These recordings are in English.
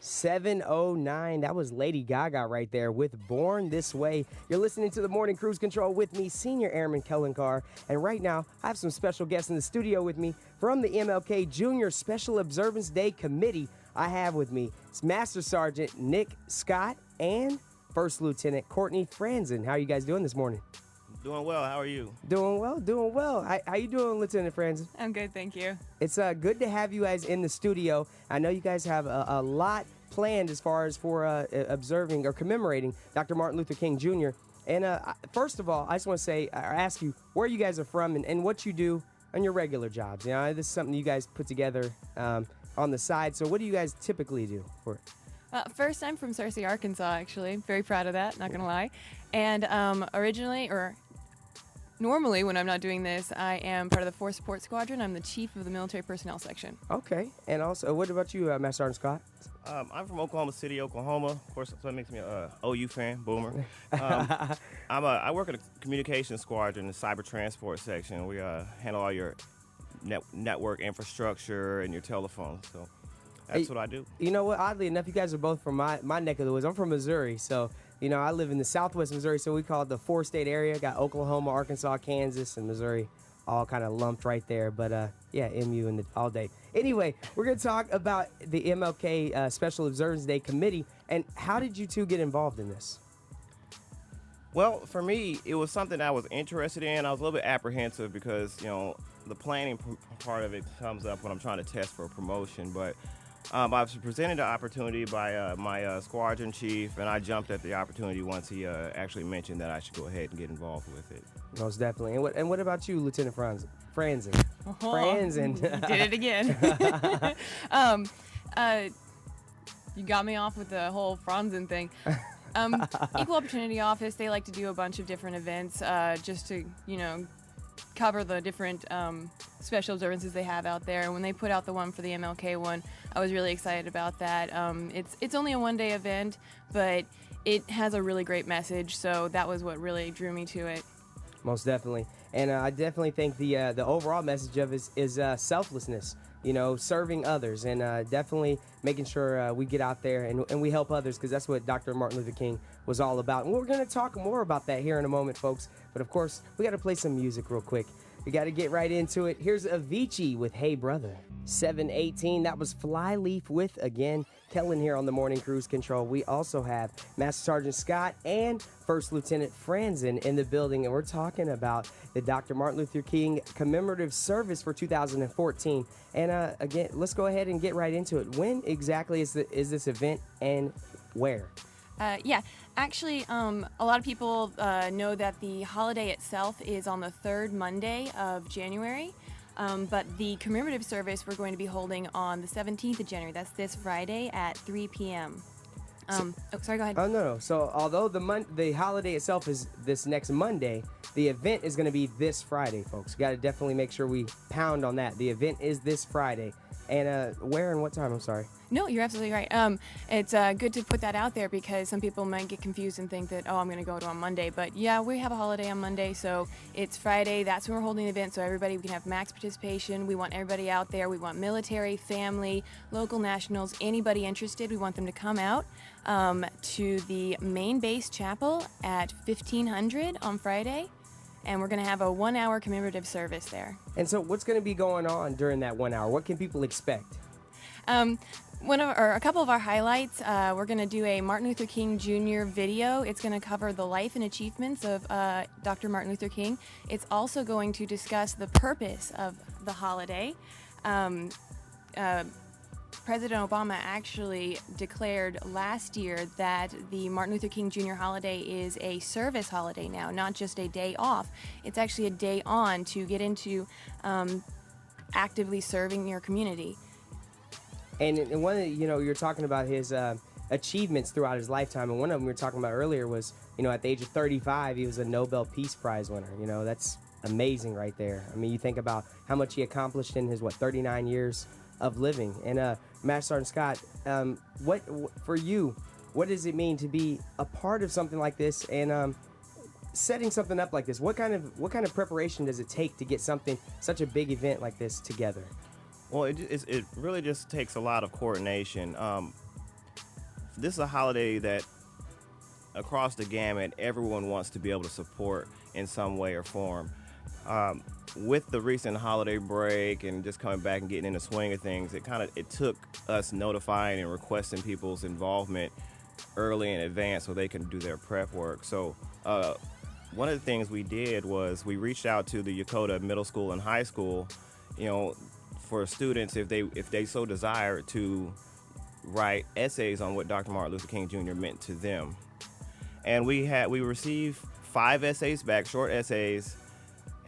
709. That was Lady Gaga right there with Born This Way. You're listening to the Morning Cruise Control with me, Senior Airman Kellen Carr. And right now, I have some special guests in the studio with me from the MLK Junior Special Observance Day Committee. I have with me Master Sergeant Nick Scott and First Lieutenant Courtney Franzen. How are you guys doing this morning? Doing well. How are you? Doing well, doing well. How you doing, Lieutenant Franzen? I'm good, thank you. It's good to have you guys in the studio. I know you guys have a lot planned as far as for observing or commemorating Dr. Martin Luther King Jr. And first of all, I just want to say, or ask you where you guys are from and what you do on your regular jobs. You know, this is something you guys put together on the side. So what do you guys typically do for it? First, I'm from Searcy, Arkansas, actually. Very proud of that, not going to lie. And normally, when I'm not doing this, I am part of the Force Support Squadron. I'm the chief of the military personnel section. Okay. And also, what about you, Master Sergeant Scott? I'm from Oklahoma City, Oklahoma. Of course, so that makes me an OU fan, boomer. I work at a communications squadron, the cyber transport section. We handle all your network infrastructure and your telephone. So that's what I do. You know what? Oddly enough, you guys are both from my neck of the woods. I'm from Missouri, so you know I live in the Southwest Missouri, so we call it the four-state area. Got Oklahoma, Arkansas, Kansas, and Missouri, all kind of lumped right there. But yeah, MU and all day. Anyway, we're gonna talk about the MLK Special Observance Day Committee, and how did you two get involved in this? Well, for me, it was something I was interested in. I was a little bit apprehensive because the planning part of it comes up when I'm trying to test for a promotion, but I was presented the opportunity by my squadron chief, and I jumped at the opportunity once he actually mentioned that I should go ahead and get involved with it. Most definitely. And what about you, Lieutenant Franzen? Franzen. You did it again. You got me off with the whole Franzen thing. Equal Opportunity Office, they like to do a bunch of different events just to, cover the different special observances they have out there. And when they put out the one for the MLK one, I was really excited about that. It's only a one-day event, but it has a really great message, so that was what really drew me to it. Most definitely. And I definitely think the overall message of it is selflessness, serving others, and definitely making sure we get out there and we help others, because that's what Dr. Martin Luther King was all about. And we're going to talk more about that here in a moment, folks. But of course, we got to play some music real quick. We got to get right into it. Here's Avicii with Hey Brother. 7:18, that was Flyleaf with, again, Kellen here on the Morning Cruise Control. We also have Master Sergeant Scott and First Lieutenant Franzen in the building, and we're talking about the Dr. Martin Luther King commemorative service for 2014. And again, let's go ahead and get right into it. When exactly is this event, and where? Actually, a lot of people know that the holiday itself is on the third Monday of January, but the commemorative service we're going to be holding on the 17th of January. That's this Friday at 3 p.m. Sorry, go ahead. Oh, no. So although the holiday itself is this next Monday, the event is going to be this Friday, folks. We got to definitely make sure we pound on that. The event is this Friday. And where and what time? I'm sorry. No, you're absolutely right. It's good to put that out there because some people might get confused and think that, I'm going to go to on Monday. But yeah, we have a holiday on Monday, so it's Friday. That's when we're holding the event, so we can have max participation. We want everybody out there. We want military, family, local nationals, anybody interested. We want them to come out to the main base chapel at 1500 on Friday. And we're going to have a 1-hour commemorative service there. And so what's going to be going on during that 1 hour? What can people expect? A couple of our highlights, we're going to do a Martin Luther King Jr. video. It's going to cover the life and achievements of Dr. Martin Luther King. It's also going to discuss the purpose of the holiday. President Obama actually declared last year that the Martin Luther King Jr. holiday is a service holiday now, not just a day off. It's actually a day on to get into actively serving your community. And one of the, you're talking about his achievements throughout his lifetime, and one of them we were talking about earlier was, at the age of 35, he was a Nobel Peace Prize winner. That's amazing right there. I mean, you think about how much he accomplished in his, 39 years of living. And Master Sergeant Scott, what for you, what does it mean to be a part of something like this and setting something up like this? What kind of preparation does it take to get such a big event like this together? Well, it really just takes a lot of coordination. this is a holiday that across the gamut, everyone wants to be able to support in some way or form. With the recent holiday break and just coming back and getting in the swing of things, it took us notifying and requesting people's involvement early in advance so they can do their prep work. So one of the things we did was we reached out to the Yokota Middle School and High School, for students if they so desire to write essays on what Dr. Martin Luther King Jr. meant to them. And we received 5 essays back, short essays,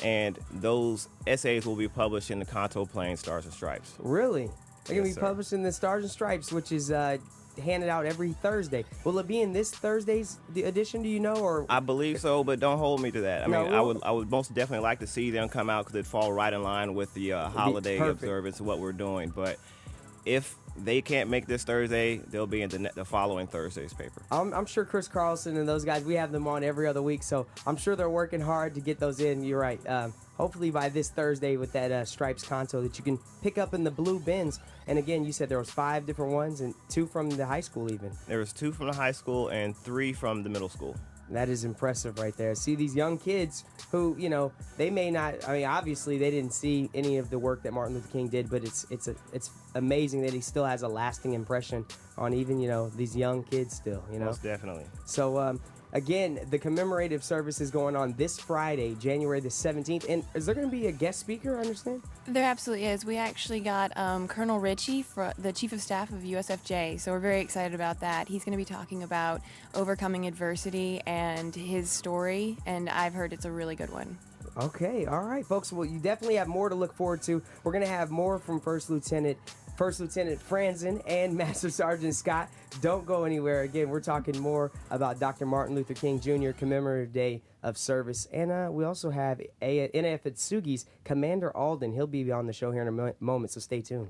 and those essays will be published in the Kanto Plain Stars and Stripes. Really? They're going Yes, to be sir. published in the Stars and Stripes, which is handed out every Thursday. Will it be in this Thursday's edition, do you know? Or I believe so, but don't hold me to that. I No, mean, we'll- I would most definitely like to see them come out because it'd fall right in line with the holiday perfect. observance of what we're doing. But if they can't make this Thursday, they'll be in the following Thursday's paper. I'm sure Chris Carlson and those guys, we have them on every other week, so I'm sure they're working hard to get those in. You're right. Hopefully by this Thursday with that Stripes Kanto that you can pick up in the blue bins. And again, you said there was 5 different ones and 2 from the high school even. There was 2 from the high school and 3 from the middle school. That is impressive right there. See these young kids who, they may not, obviously they didn't see any of the work that Martin Luther King did, but it's amazing that he still has a lasting impression on even, these young kids still, Most definitely. So, again, the commemorative service is going on this Friday, January the 17th. And is there going to be a guest speaker, I understand? There absolutely is. We actually got Colonel Ritchie, the Chief of Staff of USFJ, so we're very excited about that. He's going to be talking about overcoming adversity and his story, and I've heard it's a really good one. Okay, all right, folks. Well, you definitely have more to look forward to. We're going to have more from First Lieutenant Franzen and Master Sergeant Scott. Don't go anywhere. Again, we're talking more about Dr. Martin Luther King Jr. Commemorative Day of Service. And we also have NAF Atsugi's Commander Alden. He'll be on the show here in a moment, so stay tuned.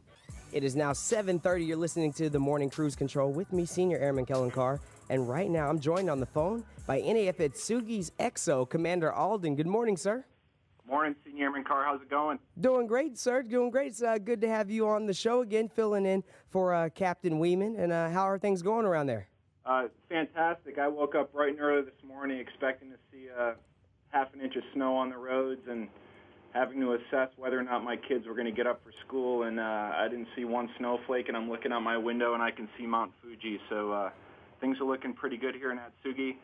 It is now 7:30. You're listening to the Morning Cruise Control with me, Senior Airman Kellen Carr. And right now, I'm joined on the phone by NAF Atsugi's XO, Commander Alden. Good morning, sir. Morning, Senior Airman Carr. How's it going? Doing great, sir. Doing great. It's good to have you on the show again, filling in for Captain Weeman. And how are things going around there? Fantastic. I woke up bright and early this morning expecting to see half an inch of snow on the roads and having to assess whether or not my kids were going to get up for school. And I didn't see one snowflake, and I'm looking out my window, and I can see Mount Fuji. So things are looking pretty good here in Atsugi.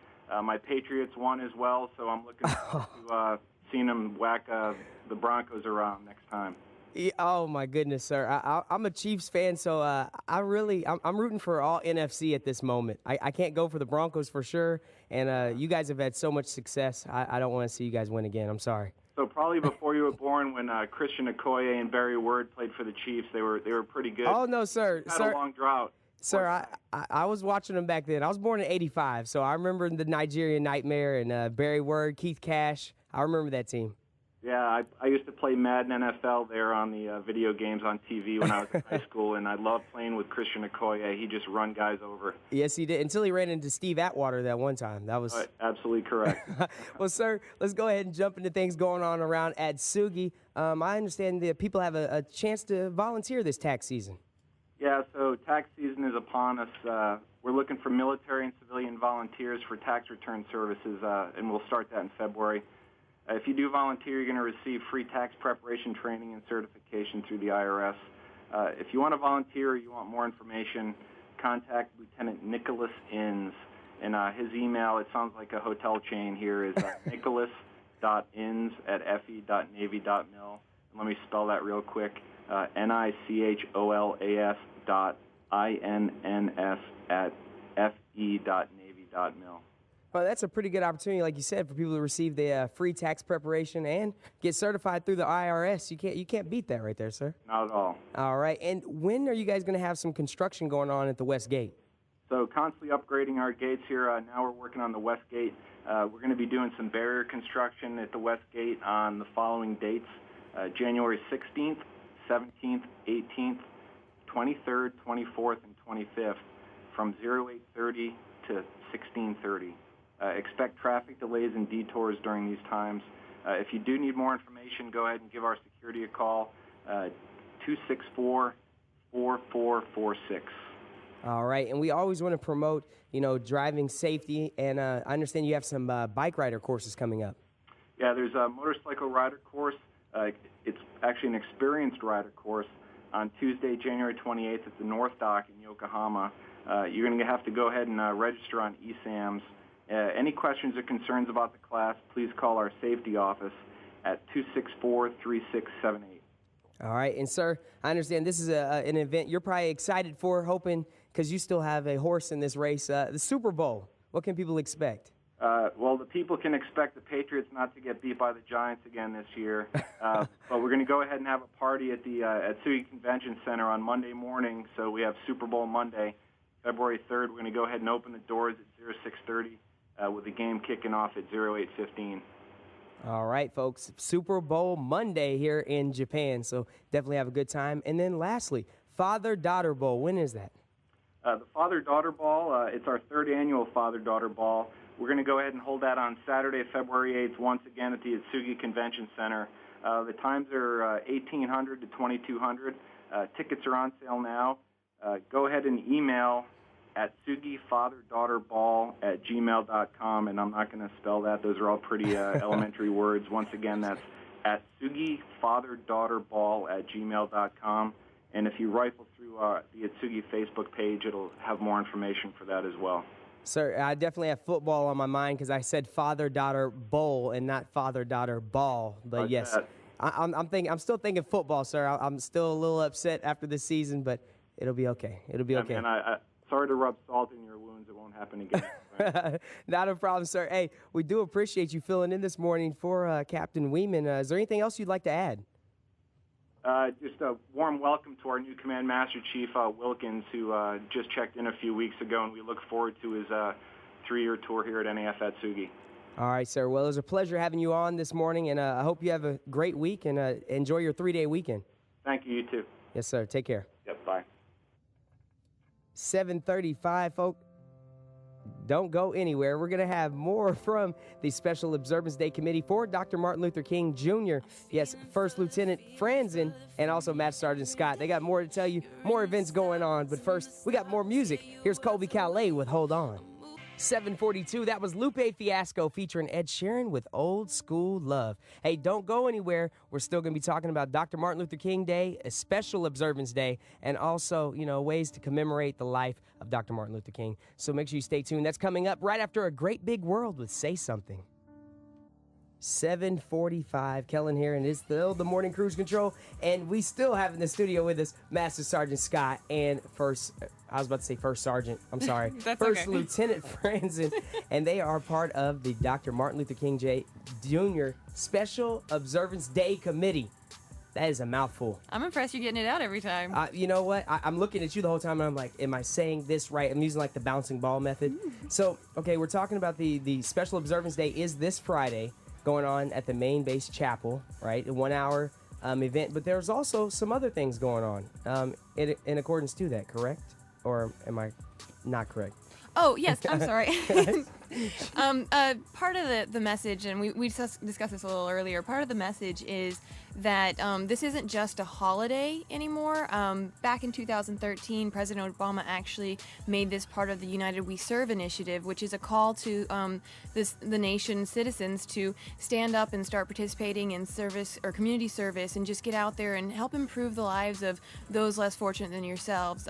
My Patriots won as well, so I'm looking forward to seeing them whack the Broncos around next time. Yeah, oh my goodness, sir! I'm a Chiefs fan, so I'm rooting for all NFC at this moment. I can't go for the Broncos for sure, and you guys have had so much success. I don't want to see you guys win again. I'm sorry. So probably before you were born, when Christian Okoye and Barry Word played for the Chiefs, they were pretty good. Oh no, sir! Had a long drought. Sir, I was watching them back then. I was born in '85, so I remember the Nigerian Nightmare and Barry Word, Keith Cash. I remember that team. Yeah, I used to play Madden NFL there on the video games on TV when I was in high school, and I loved playing with Christian Okoye. He just run guys over. Yes, he did, until he ran into Steve Atwater that one time. That was absolutely correct. Well, sir, let's go ahead and jump into things going on around Atsugi. I understand that people have a chance to volunteer this tax season. Yeah, so tax season is upon us. We're looking for military and civilian volunteers for tax return services, and we'll start that in February. If you do volunteer, you're going to receive free tax preparation training and certification through the IRS. If you want to volunteer or you want more information, contact Lieutenant Nicholas Inns. And his email, it sounds like a hotel chain here, is nicholas.inns@fe.navy.mil. And let me spell that real quick. nicholas.inns@fe.navy.mil. Well, that's a pretty good opportunity, like you said, for people to receive the free tax preparation and get certified through the IRS. You can't beat that right there, sir. Not at all. All right. And when are you guys going to have some construction going on at the West Gate? So constantly upgrading our gates here. Now we're working on the West Gate. We're going to be doing some barrier construction at the West Gate on the following dates: January 16th, 17th, 18th, 23rd, 24th, and 25th from 08:30 to 16:30. Expect traffic delays and detours during these times. If you do need more information, go ahead and give our security a call, 264-4446. All right, and we always want to promote, driving safety, and I understand you have some bike rider courses coming up. Yeah, there's a motorcycle rider course. It's actually an experienced rider course on Tuesday, January 28th at the North Dock in Yokohama. You're going to have to go ahead and register on eSAMS. Any questions or concerns about the class, please call our safety office at 264-3678. All right, and sir, I understand this is an event you're probably excited for, hoping, because you still have a horse in this race, the Super Bowl. What can people expect? Well, the people can expect the Patriots not to get beat by the Giants again this year. But we're going to go ahead and have a party at the Tsugi Convention Center on Monday morning. So we have Super Bowl Monday, February 3rd. We're going to go ahead and open the doors at 06:30 with the game kicking off at 08:15. All right, folks, Super Bowl Monday here in Japan. So definitely have a good time. And then lastly, Father-Daughter Bowl. When is that? The Father-Daughter Ball, it's our third annual Father-Daughter Ball. We're going to go ahead and hold that on Saturday, February 8th, once again at the Atsugi Convention Center. The times are 1800 to 2200. Tickets are on sale now. Go ahead and email at sugifatherdaughter@gmail.com, and I'm not going to spell that. Those are all pretty elementary words. Once again, that's at sugifatherdaughter@gmail.com. And if you rifle through the Atsugi Facebook page, it'll have more information for that as well. Sir, I definitely have football on my mind because I said father-daughter bowl and not father-daughter ball. But yes, I'm still thinking football, sir. I'm still a little upset after this season, but it'll be okay. It'll be okay. And sorry to rub salt in your wounds. It won't happen again. Not a problem, sir. Hey, we do appreciate you filling in this morning for Captain Weeman. Is there anything else you'd like to add? Just a warm welcome to our new Command Master Chief, Wilkins, who just checked in a few weeks ago, and we look forward to his 3-year tour here at NAF Atsugi. All right, sir. Well, it was a pleasure having you on this morning, and I hope you have a great week and enjoy your 3-day weekend. Thank you. You too. Yes, sir. Take care. Yep, bye. 7:35, folks. Don't go anywhere. We're going to have more from the Special Observance Day Committee for Dr. Martin Luther King Jr. Yes, First Lieutenant Franzen and also Master Sergeant Scott. They got more to tell you, more events going on. But first, we got more music. Here's Colby Calais with Hold On. 7:42, that was Lupe Fiasco featuring Ed Sheeran with Old School Love. Hey, don't go anywhere. We're still going to be talking about Dr. Martin Luther King Day, a Special Observance Day, and also, ways to commemorate the life of Dr. Martin Luther King. So make sure you stay tuned. That's coming up right after A Great Big World with Say Something. 7:45, Kellen here, and it's still the morning cruise control, and we still have in the studio with us Master Sergeant Scott and First Sergeant, I'm sorry, First Lieutenant Franzen, and they are part of the Dr. Martin Luther King Jr. Special Observance Day Committee. That is a mouthful. I'm impressed you're getting it out every time. You know what? I'm looking at you the whole time, and I'm like, am I saying this right? I'm using like the bouncing ball method. So, okay, we're talking about the Special Observance Day is this Friday, going on at the main base chapel, right? A 1-hour event, but there's also some other things going on in accordance to that, correct? Or am I not correct? Oh, yes, I'm sorry. Part of the message, and we discussed this a little earlier, part of the message is that this isn't just a holiday anymore. Back in 2013, President Obama actually made this part of the United We Serve initiative, which is a call to the nation's citizens to stand up and start participating in service or community service and just get out there and help improve the lives of those less fortunate than yourselves.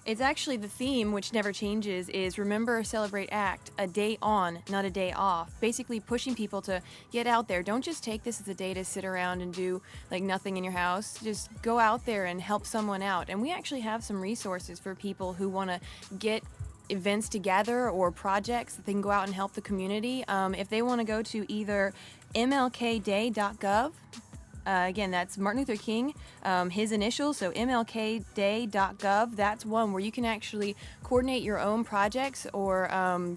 It's actually the theme, which never changes, is remember, celebrate, act, a day on, not a day off. Basically pushing people to get out there. Don't just take this as a day to sit around and do like nothing in your house. Just go out there and help someone out. And we actually have some resources for people who want to get events together or projects that they can go out and help the community. If they want to go to either mlkday.gov, again, that's Martin Luther King, his initials, so mlkday.gov. That's one where you can actually coordinate your own projects or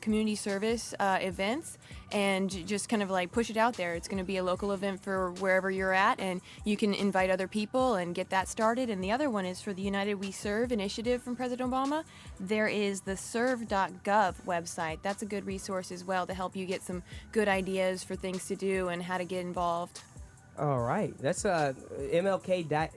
community service events and just kind of like push it out there. It's going to be a local event for wherever you're at, and you can invite other people and get that started. And the other one is for the United We Serve initiative from President Obama. There is the serve.gov website. That's a good resource as well to help you get some good ideas for things to do and how to get involved. All right. That's mlkday.gov.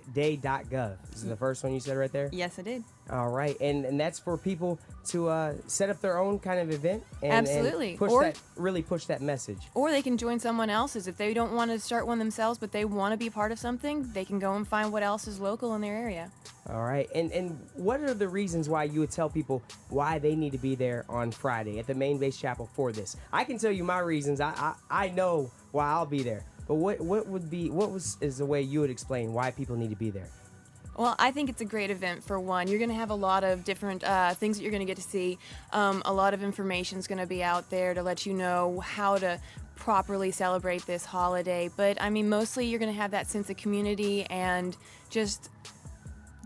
This is the first one you said right there? Yes, I did. All right, and that's for people to set up their own kind of event and Absolutely. and really push that message. Or they can join someone else's. If they don't want to start one themselves, but they want to be part of something, they can go and find what else is local in their area. All right, and what are the reasons why you would tell people why they need to be there on Friday at the main base chapel for this? I can tell you my reasons. I know why I'll be there, but what is the way you would explain why people need to be there? Well, I think it's a great event for one. You're going to have a lot of different things that you're going to get to see. A lot of information is going to be out there to let you know how to properly celebrate this holiday. But, I mean, mostly you're going to have that sense of community and just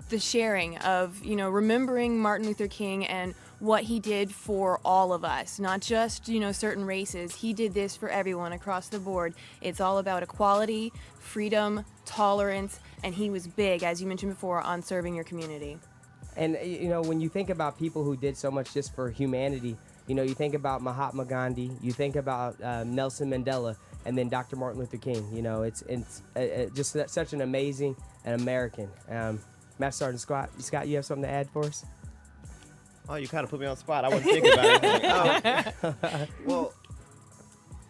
the sharing of, remembering Martin Luther King and what he did for all of us, not just, certain races. He did this for everyone across the board. It's all about equality, freedom, tolerance, and he was big, as you mentioned before, on serving your community. And, when you think about people who did so much just for humanity, you think about Mahatma Gandhi, you think about Nelson Mandela, and then Dr. Martin Luther King. It's just such an amazing American. Master Sergeant Scott, you have something to add for us? Oh, you kind of put me on the spot. I wasn't thinking about it. Well,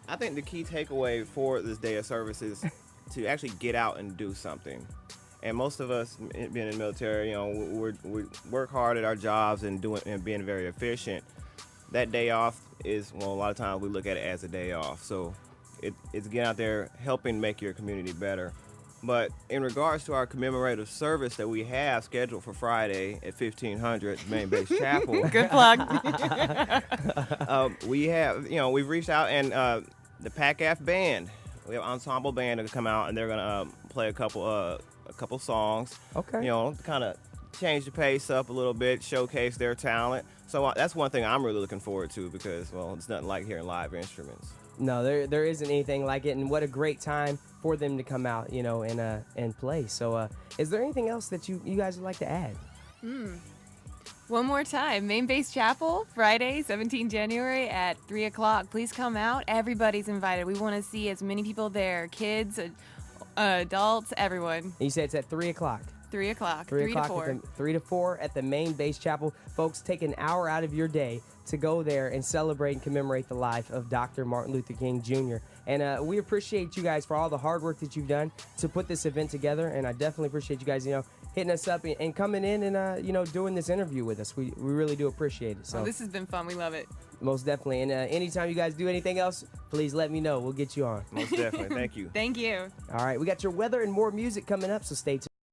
I think the key takeaway for this day of service is to actually get out and do something. And most of us, being in the military, we work hard at our jobs and being very efficient. That day off is, a lot of times we look at it as a day off. So it's getting out there, helping make your community better. But in regards to our commemorative service that we have scheduled for Friday at 1500 Main Base Chapel. Good plug. We have, we've reached out and the PACAF band, we have ensemble band to come out and they're going to play a couple songs. Okay. Kind of change the pace up a little bit, showcase their talent. So that's one thing I'm really looking forward to because, it's nothing like hearing live instruments. No, there isn't anything like it, and what a great time for them to come out, and play. So, is there anything else that you guys would like to add? One more time, Main Base Chapel, Friday, 17 January at 3 o'clock. Please come out. Everybody's invited. We want to see as many people there, kids, adults, everyone. You said it's at 3 o'clock. 3 o'clock, 3 to o'clock 4. 3 to 4 at the Main Base Chapel. Folks, take an hour out of your day to go there and celebrate and commemorate the life of Dr. Martin Luther King Jr. And we appreciate you guys for all the hard work that you've done to put this event together. And I definitely appreciate you guys, hitting us up and coming in and, doing this interview with us. We really do appreciate it. So this has been fun. We love it. Most definitely. And anytime you guys do anything else, please let me know. We'll get you on. Most definitely. Thank you. Thank you. All right. We got your weather and more music coming up, so stay tuned.